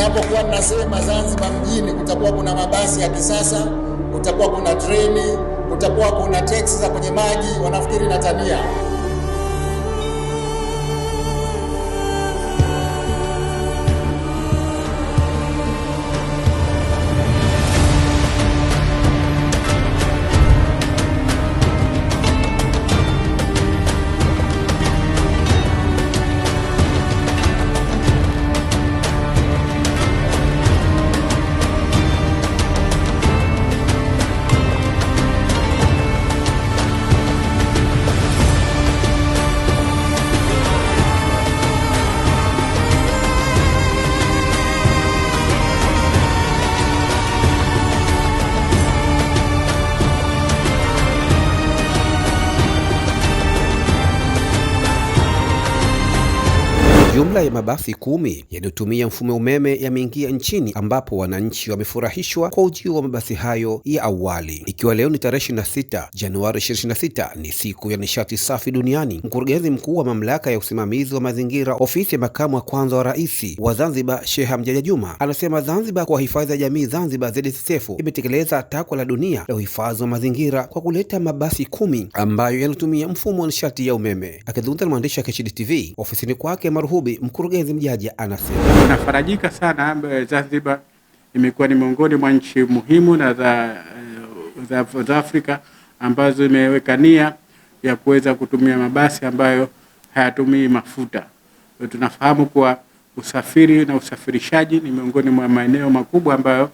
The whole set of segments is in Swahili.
Ninapokuwa ninasema Zanzibar mjini, kutakuwa kuna mabasi ya kisasa, kutakuwa kuna treni, kutakuwa kuna teksi za kwenye maji, wanafikiri natania. Jumla ya mabasi 10 yanayotumia mfumo umeme yameingia nchini, ambapo wananchi wamefurahishwa kwa ujio wa mabasi hayo ya awali. Ikiwa leo ni tarehe 26 Januari 2026, ni siku ya nishati safi duniani. Mkurugenzi mkuu wa mamlaka ya usimamizi wa mazingira, ofisi ya makamu wa kwanza wa rais wa Zanzibar, Sheikh Hamad Juma, anasema Zanzibar kwa hifadhi ya jamii Zanzibar ZSF imetekeleza takwa la dunia la uhifadhi wa mazingira kwa kuleta mabasi 10 ambayo yanatumia mfumo wa nishati ya umeme. Akizungumza na mwandishi wa KHD TV ofisini kwake Maruhubi, mkurugenzi Mjaja anasema tunafarajika sana. Zanzibar imekuwa ni miongoni mwa nchi muhimu na za Afrika ambazo imeweka nia ya kuweza kutumia mabasi ambayo hayatumii mafuta. Tunafahamu kuwa usafiri na usafirishaji ni miongoni mwa maeneo makubwa ambayo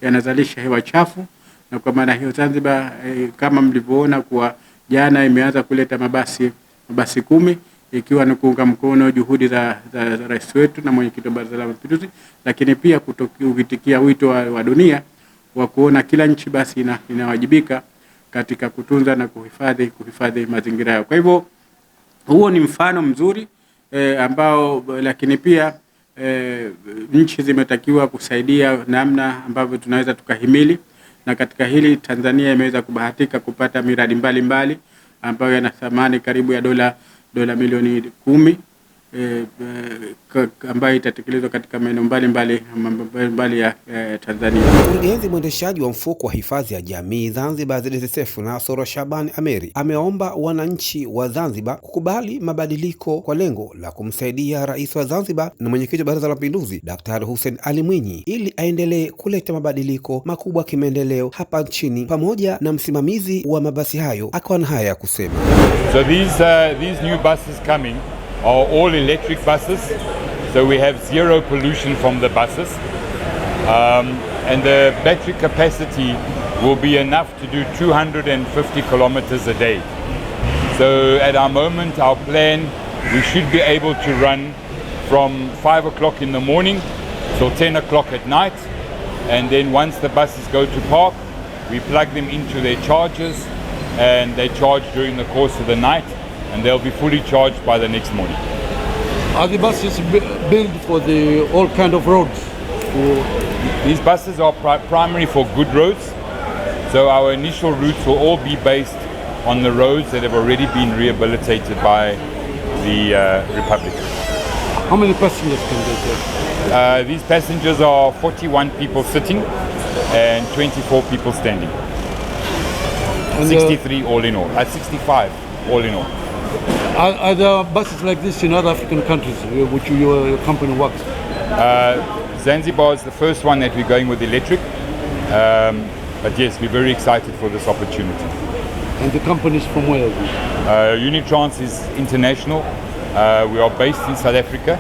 yanazalisha hewa chafu, na kwa maana hiyo Zanzibar kama mlivyoona kuwa jana imeanza kuleta mabasi 10, ikiwa ni kuunga mkono juhudi za rais wetu na mwenyekiti wa Baraza la Mapinduzi, lakini pia kuitikia wito wa dunia wa kuona kila nchi basi inawajibika katika kutunza na kuhifadhi mazingira yao. Kwa hivyo huo ni mfano mzuri ambao, lakini pia nchi zimetakiwa kusaidia namna ambavyo tunaweza tukahimili, na katika hili Tanzania imeweza kubahatika kupata miradi mbalimbali ambayo yana thamani karibu ya dola milioni 10 ambayo itatekelezwa katika maeneo mbalimbali ya Tanzania. Mkurugenzi mwendeshaji wa mfuko wa hifadhi ya jamii Zanzibar ZSF Nasoro Shaban Ameri ameomba wananchi wa Zanzibar kukubali mabadiliko kwa lengo la kumsaidia rais wa Zanzibar na mwenyekiti wa Baraza la Mapinduzi Daktari Hussein Ali Mwinyi ili aendelee kuleta mabadiliko makubwa kimaendeleo hapa nchini, pamoja na msimamizi wa mabasi hayo akawa na haya ya kusema. So these new buses coming are all electric buses, so we have zero pollution from the buses, and the battery capacity will be enough to do 250 kilometers a day. So at our moment, our plan, we should be able to run from 5 o'clock in the morning till 10 o'clock at night, and then once the buses go to park, we plug them into their chargers and they charge during the course of the night, and they'll be fully charged by the next morning. Are the buses built for all kind of roads? These buses are primary for good roads, so our initial routes will all be based on the roads that have already been rehabilitated by the Republic. How many passengers can they take? These passengers are 41 people sitting and 24 people standing. And 63 all in all, 65 all in all. Are there buses like this in other African countries which your company works? Zanzibar is the first one that we're going with electric, but yes, we're very excited for this opportunity. And the company is from where? Unitrans is international. We are based in South Africa,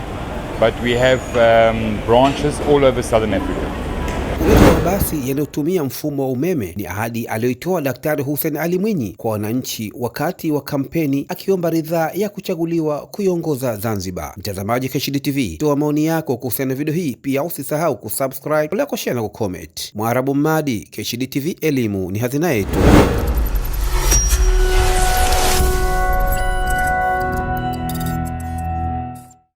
but we have branches all over Southern Africa. Mabasi yanayotumia mfumo wa umeme ni ahadi aliyoitoa Daktari Hussein Ali Mwinyi kwa wananchi wakati wa kampeni, akiomba ridhaa ya kuchaguliwa kuiongoza Zanzibar. Mtazamaji KHD TV, toa maoni yako kuhusiana na video hii, pia usisahau kusubscribe, like, share na kucomment. Mwarabu Madi, KHD TV, elimu ni hazina yetu.